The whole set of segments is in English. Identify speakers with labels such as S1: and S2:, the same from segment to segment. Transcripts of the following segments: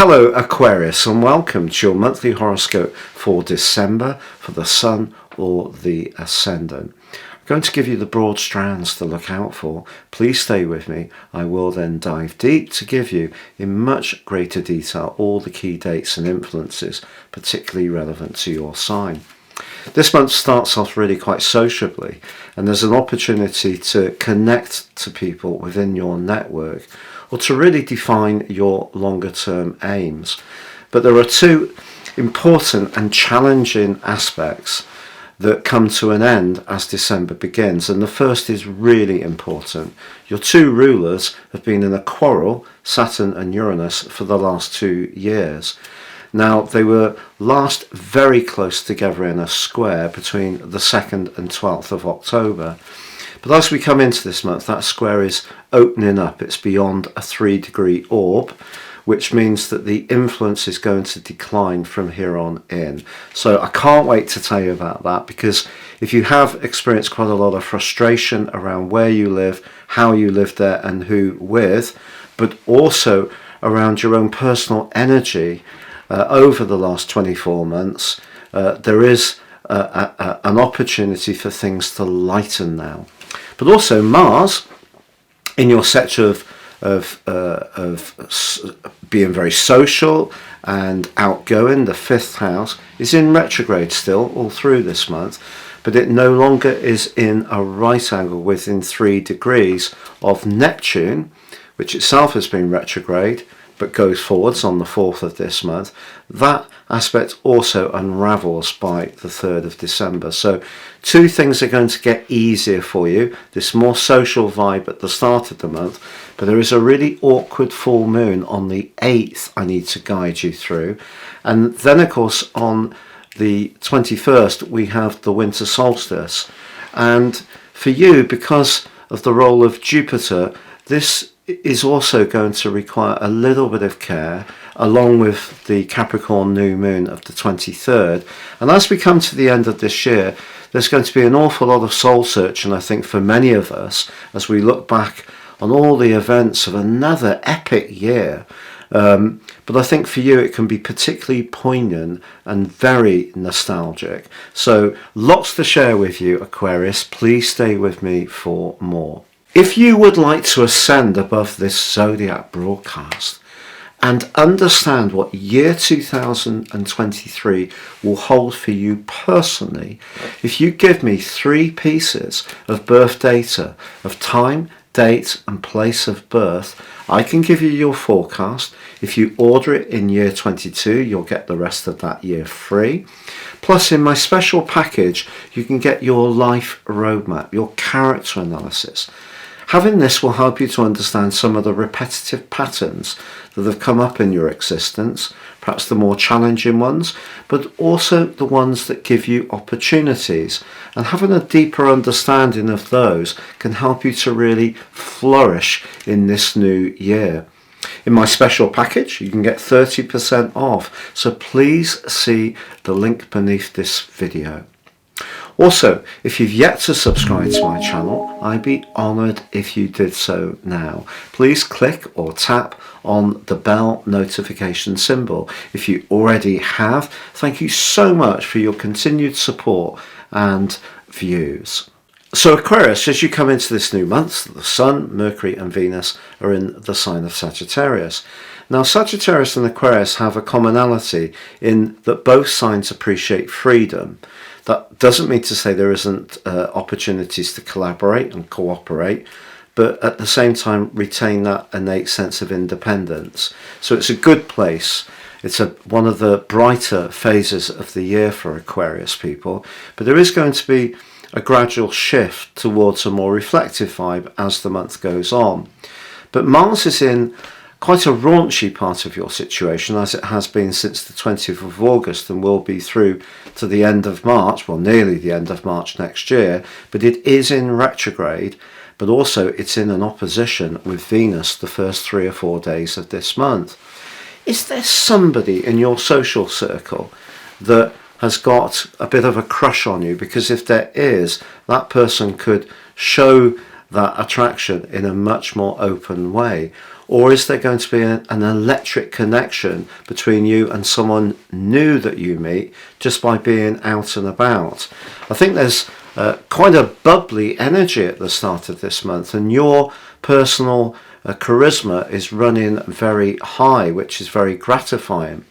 S1: Hello Aquarius, and welcome to your monthly horoscope for December for the Sun or the Ascendant. I'm going to give you the broad strands to look out for. Please stay with me. I will then dive deep to give you in much greater detail all the key dates and influences particularly relevant to your sign. This month starts off really quite sociably, and there's an opportunity to connect to people within your network or to really define your longer term aims. But there are two important and challenging aspects that come to an end as December begins, and the first is really important. Your two rulers have been in a quarrel, Saturn and Uranus, for the last 2 years. Now, they were last very close together in a square between the 2nd and 12th of October. But as we come into this month, that square is opening up. It's beyond a 3-degree orb, which means that the influence is going to decline from here on in. So I can't wait to tell you about that, because if you have experienced quite a lot of frustration around where you live, how you live there and who with, but also around your own personal energy, over the last 24 months, there is an opportunity for things to lighten now. But also Mars, in your sector of being very social and outgoing, the 5th house, is in retrograde still all through this month, but it no longer is in a right angle within 3 degrees of Neptune, which itself has been retrograde, but goes forwards on the 4th of this month. That aspect also unravels by the 3rd of December. So two things are going to get easier for you. This more social vibe at the start of the month, but there is a really awkward full moon on the 8th I need to guide you through. And then of course on the 21st we have the winter solstice. And for you, because of the role of Jupiter, this is also going to require a little bit of care, along with the Capricorn new moon of the 23rd. And as we come to the end of this year, there's going to be an awful lot of soul searching, I think, for many of us as we look back on all the events of another epic year. But I think for you it can be particularly poignant and very nostalgic. So lots to share with you, Aquarius. Please stay with me for more. If you would like to ascend above this zodiac broadcast and understand what year 2023 will hold for you personally, if you give me 3 pieces of birth data of time, date and place of birth, I can give you your forecast. If you order it in year 22, you'll get the rest of that year free. Plus, in my special package, you can get your life roadmap, your character analysis. Having this will help you to understand some of the repetitive patterns that have come up in your existence, perhaps the more challenging ones, but also the ones that give you opportunities. And having a deeper understanding of those can help you to really flourish in this new year. In my special package, you can get 30% off, so please see the link beneath this video. Also, if you've yet to subscribe to my channel, I'd be honoured if you did so now. Please click or tap on the bell notification symbol. If you already have, thank you so much for your continued support and views. So Aquarius, as you come into this new month, the Sun, Mercury and Venus are in the sign of Sagittarius. Now Sagittarius and Aquarius have a commonality in that both signs appreciate freedom. That doesn't mean to say there isn't opportunities to collaborate and cooperate, but at the same time retain that innate sense of independence. So it's a good place. It's one of the brighter phases of the year for Aquarius people, but there is going to be a gradual shift towards a more reflective vibe as the month goes on. But Mars is in quite a raunchy part of your situation, as it has been since the 20th of August and will be through to the end of March, well nearly the end of March next year, but it is in retrograde, but also it's in an opposition with Venus the first 3 or 4 days of this month. Is there somebody in your social circle that has got a bit of a crush on you? Because if there is, that person could show that attraction in a much more open way. Or is there going to be an electric connection between you and someone new that you meet just by being out and about? I think there's quite a bubbly energy at the start of this month, and your personal charisma is running very high, which is very gratifying.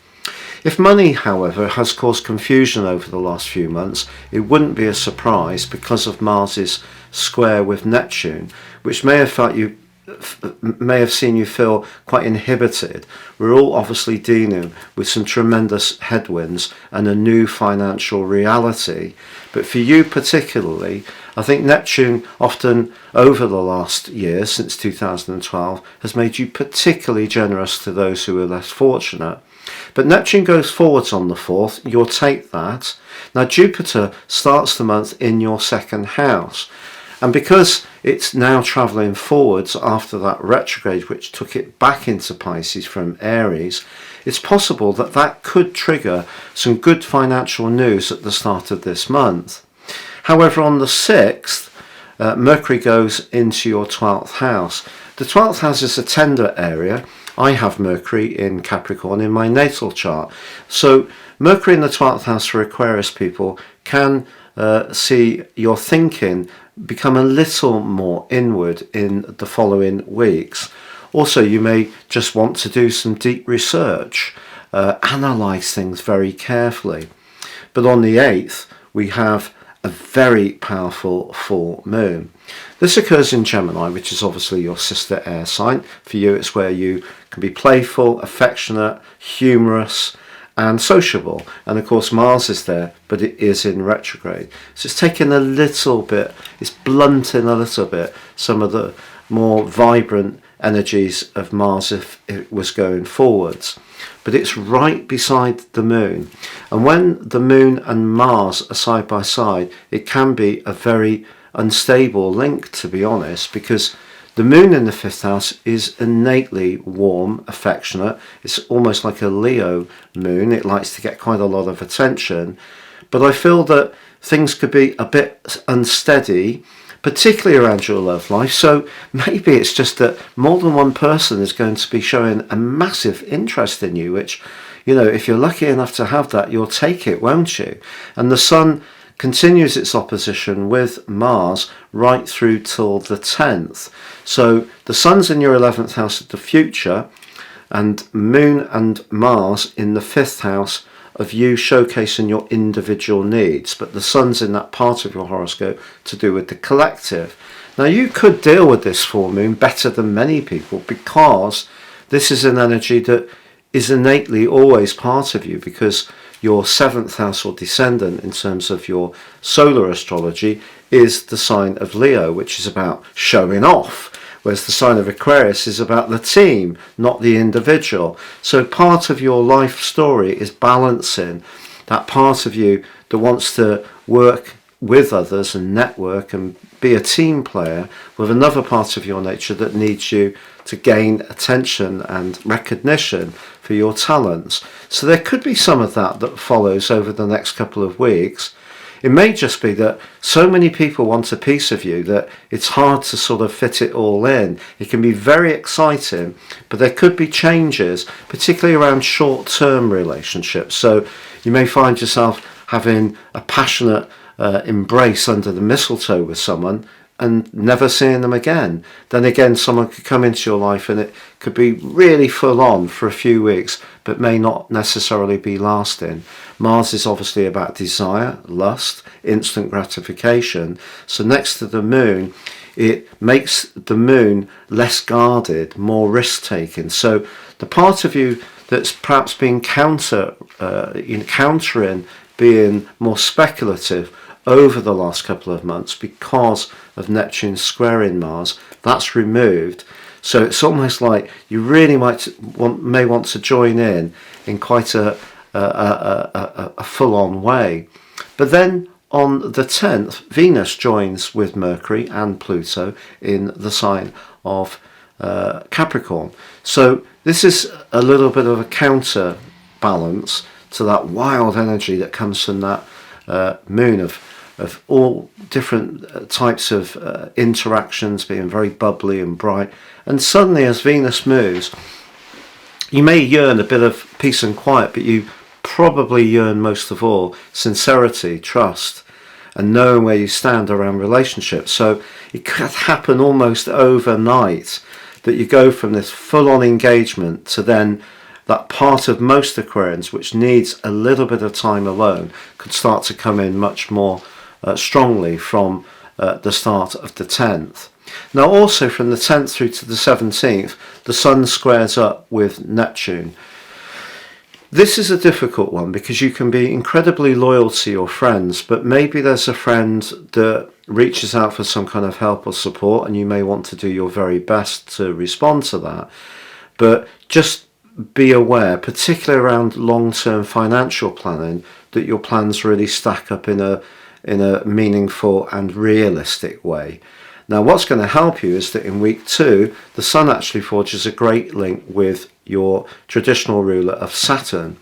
S1: If money, however, has caused confusion over the last few months, it wouldn't be a surprise because of Mars's square with Neptune, which may have seen you feel quite inhibited. We're all obviously dealing with some tremendous headwinds and a new financial reality. But for you particularly, I think Neptune often over the last year, since 2012, has made you particularly generous to those who are less fortunate. But Neptune goes forwards on the 4th, you'll take that. Now Jupiter starts the month in your second house. And because it's now travelling forwards after that retrograde which took it back into Pisces from Aries, it's possible that that could trigger some good financial news at the start of this month. However, on the 6th, Mercury goes into your 12th house. The 12th house is a tender area. I have Mercury in Capricorn in my natal chart. So Mercury in the 12th house for Aquarius people can see your thinking become a little more inward in the following weeks. Also, you may just want to do some deep research, analyse things very carefully. But on the 8th, we have a very powerful full moon. This occurs in Gemini, which is obviously your sister air sign. For you, it's where you can be playful, affectionate, humorous, and sociable. And of course Mars is there, but it is in retrograde. So it's taking a little bit, it's blunting a little bit some of the more vibrant energies of Mars if it was going forwards. But it's right beside the moon. And when the moon and Mars are side by side, it can be a very unstable link, to be honest, because the moon in the 5th house is innately warm, affectionate. It's almost like a Leo moon. It likes to get quite a lot of attention. But I feel that things could be a bit unsteady, particularly around your love life. So maybe it's just that more than one person is going to be showing a massive interest in you, which, you know, if you're lucky enough to have that, you'll take it, won't you? And the Sun continues its opposition with Mars right through till the 10th. So the Sun's in your 11th house of the future, and Moon and Mars in the 5th house of you showcasing your individual needs. But the Sun's in that part of your horoscope to do with the collective. Now you could deal with this full moon better than many people, because this is an energy that is innately always part of you, because your 7th house or descendant in terms of your solar astrology is the sign of Leo, which is about showing off, whereas the sign of Aquarius is about the team, not the individual. So part of your life story is balancing that part of you that wants to work with others and network and be a team player, with another part of your nature that needs you to gain attention and recognition for your talents. So there could be some of that follows over the next couple of weeks. It may just be that so many people want a piece of you that it's hard to sort of fit it all in. It can be very exciting, but there could be changes, particularly around short-term relationships. So you may find yourself having a passionate embrace under the mistletoe with someone and never seeing them again. Then again, someone could come into your life and it could be really full on for a few weeks, but may not necessarily be lasting. Mars is obviously about desire, lust, instant gratification. So next to the moon, it makes the moon less guarded, more risk-taking. So the part of you that's perhaps been countering being more speculative over the last couple of months because of Neptune squaring Mars, that's removed. So it's almost like you really may want to join in quite a full-on way. But then on the 10th, Venus joins with Mercury and Pluto in the sign of Capricorn. So this is a little bit of a counterbalance to that wild energy that comes from that moon of of all different types of interactions, being very bubbly and bright. And suddenly, as Venus moves, you may yearn a bit of peace and quiet, but you probably yearn most of all sincerity, trust, and knowing where you stand around relationships. So it could happen almost overnight that you go from this full-on engagement to then that part of most Aquarians which needs a little bit of time alone could start to come in much more strongly from the start of the 10th. Now also from the 10th through to the 17th, the Sun squares up with Neptune. This is a difficult one because you can be incredibly loyal to your friends, but maybe there's a friend that reaches out for some kind of help or support and you may want to do your very best to respond to that. But just be aware, particularly around long-term financial planning, that your plans really stack up in a meaningful and realistic way. Now what's going to help you is that in week 2 the Sun actually forges a great link with your traditional ruler of Saturn.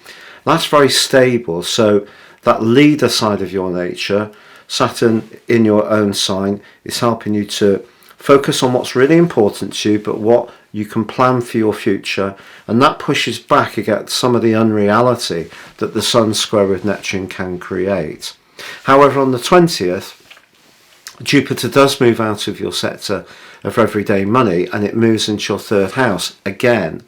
S1: That's very stable, so that leader side of your nature, Saturn in your own sign, is helping you to focus on what's really important to you, but what you can plan for your future, and that pushes back against some of the unreality that the Sun square with Neptune can create. However, on the 20th, Jupiter does move out of your sector of everyday money and it moves into your 3rd house again.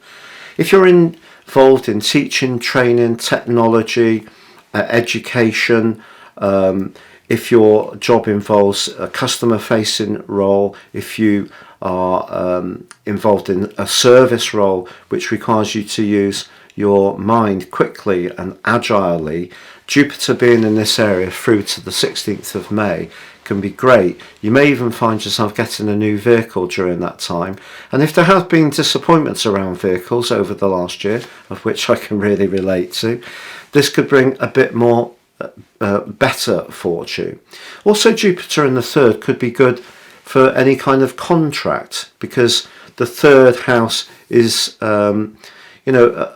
S1: If you're involved in teaching, training, technology, education, if your job involves a customer facing role, if you are involved in a service role which requires you to use your mind quickly and agilely, Jupiter being in this area through to the 16th of May can be great. You may even find yourself getting a new vehicle during that time, and if there have been disappointments around vehicles over the last year, of which I can really relate to, this could bring a bit more better fortune. Also, Jupiter in the 3rd could be good for any kind of contract, because the 3rd house is an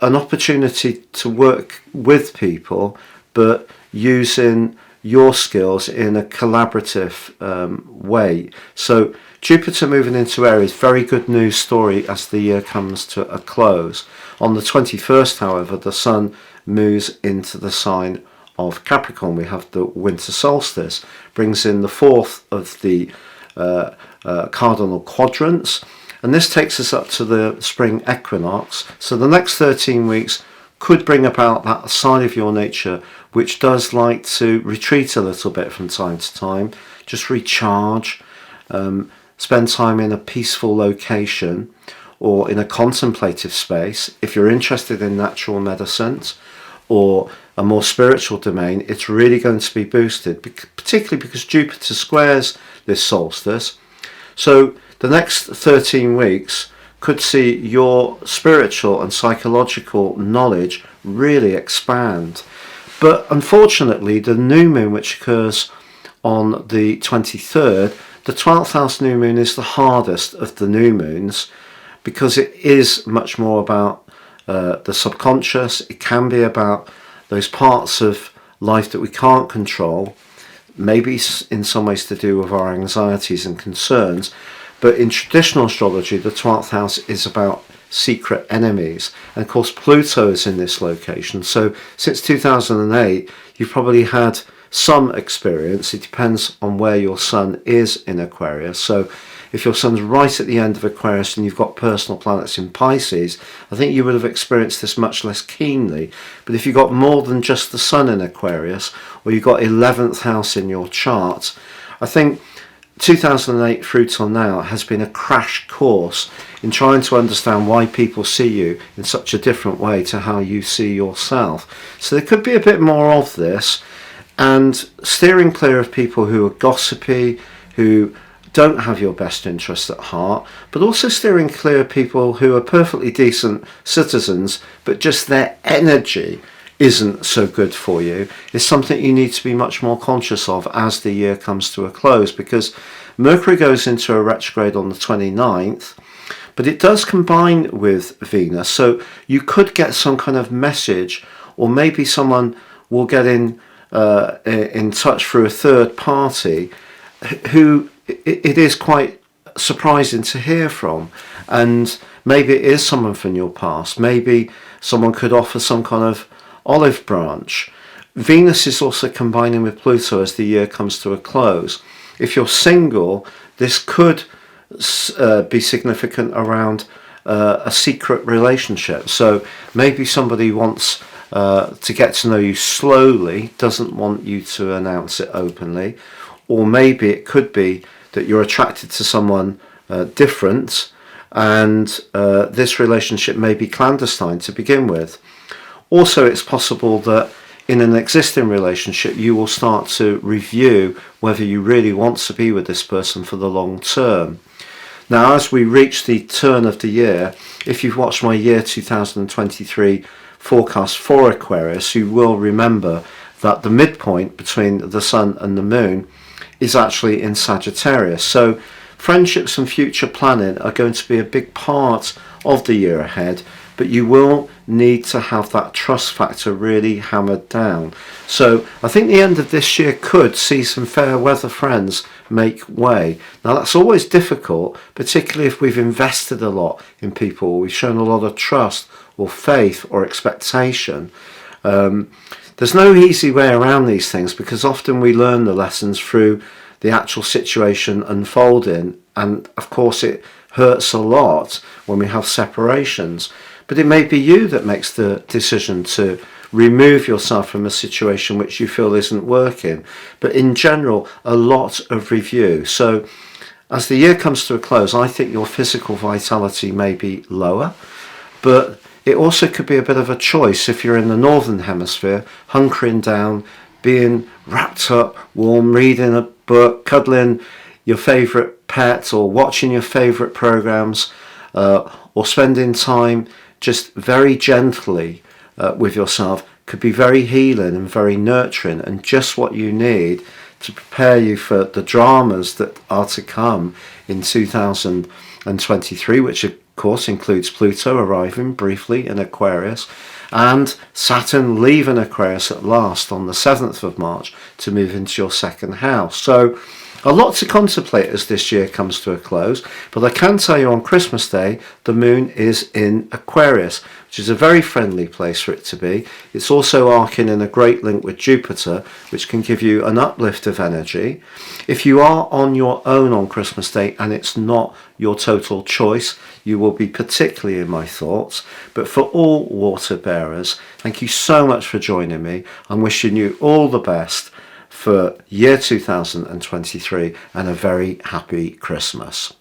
S1: opportunity to work with people, but using your skills in a collaborative way. So Jupiter moving into Aries, very good news story as the year comes to a close. On the 21st, however, the Sun moves into the sign of Capricorn. We have the winter solstice, brings in the 4th of the cardinal quadrants, and this takes us up to the spring equinox. So the next 13 weeks could bring about that side of your nature which does like to retreat a little bit from time to time, just recharge, spend time in a peaceful location or in a contemplative space. If you're interested in natural medicines or a more spiritual domain, it's really going to be boosted, particularly because Jupiter squares this solstice. So the next 13 weeks could see your spiritual and psychological knowledge really expand. But unfortunately, the new moon, which occurs on the 23rd, the 12th house new moon is the hardest of the new moons because it is much more about the subconscious. It can be about those parts of life that we can't control, maybe in some ways to do with our anxieties and concerns. But in traditional astrology, the 12th house is about secret enemies, and of course Pluto is in this location. So since 2008 you've probably had some experience. It depends on where your Sun is in Aquarius. So if your Sun's right at the end of Aquarius and you've got personal planets in Pisces, I think you would have experienced this much less keenly. But if you've got more than just the Sun in Aquarius, or you've got 11th house in your chart, I think 2008 through till now has been a crash course in trying to understand why people see you in such a different way to how you see yourself. So there could be a bit more of this, and steering clear of people who are gossipy, who don't have your best interests at heart, but also steering clear of people who are perfectly decent citizens, but just their energy isn't so good for you, is something you need to be much more conscious of as the year comes to a close, because Mercury goes into a retrograde on the 29th, but it does combine with Venus, so you could get some kind of message, or maybe someone will get in in touch through a third party who it is quite surprising to hear from. And maybe it is someone from your past. Maybe someone could offer some kind of olive branch. Venus is also combining with Pluto as the year comes to a close. If you're single, this could be significant around a secret relationship. So maybe somebody wants to get to know you slowly, doesn't want you to announce it openly. Or maybe it could be that you're attracted to someone different, and this relationship may be clandestine to begin with. Also, it's possible that in an existing relationship you will start to review whether you really want to be with this person for the long term. Now, as we reach the turn of the year, if you've watched my year 2023 forecast for Aquarius, you will remember that the midpoint between the Sun and the Moon is actually in Sagittarius. So friendships and future planning are going to be a big part of the year ahead, but you will need to have that trust factor really hammered down. So I think the end of this year could see some fair weather friends make way. Now that's always difficult, particularly if we've invested a lot in people, we've shown a lot of trust or faith or expectation. There's no easy way around these things, because often we learn the lessons through the actual situation unfolding, and of course it hurts a lot when we have separations. But it may be you that makes the decision to remove yourself from a situation which you feel isn't working. But in general, a lot of review. So as the year comes to a close, I think your physical vitality may be lower, but it also could be a bit of a choice if you're in the northern hemisphere, hunkering down, being wrapped up, warm, reading a book, cuddling your favourite pet, or watching your favourite programmes, or spending time just very gently with yourself, could be very healing and very nurturing, and just what you need to prepare you for the dramas that are to come in 2023, which of course includes Pluto arriving briefly in Aquarius and Saturn leaving Aquarius at last on the 7th of March to move into your second house. So a lot to contemplate as this year comes to a close, but I can tell you on Christmas Day the moon is in Aquarius, which is a very friendly place for it to be. It's also arcing in a great link with Jupiter, which can give you an uplift of energy. If you are on your own on Christmas Day and it's not your total choice, you will be particularly in my thoughts. But for all water bearers, thank you so much for joining me. I'm wishing you all the best for year 2023 and a very happy Christmas.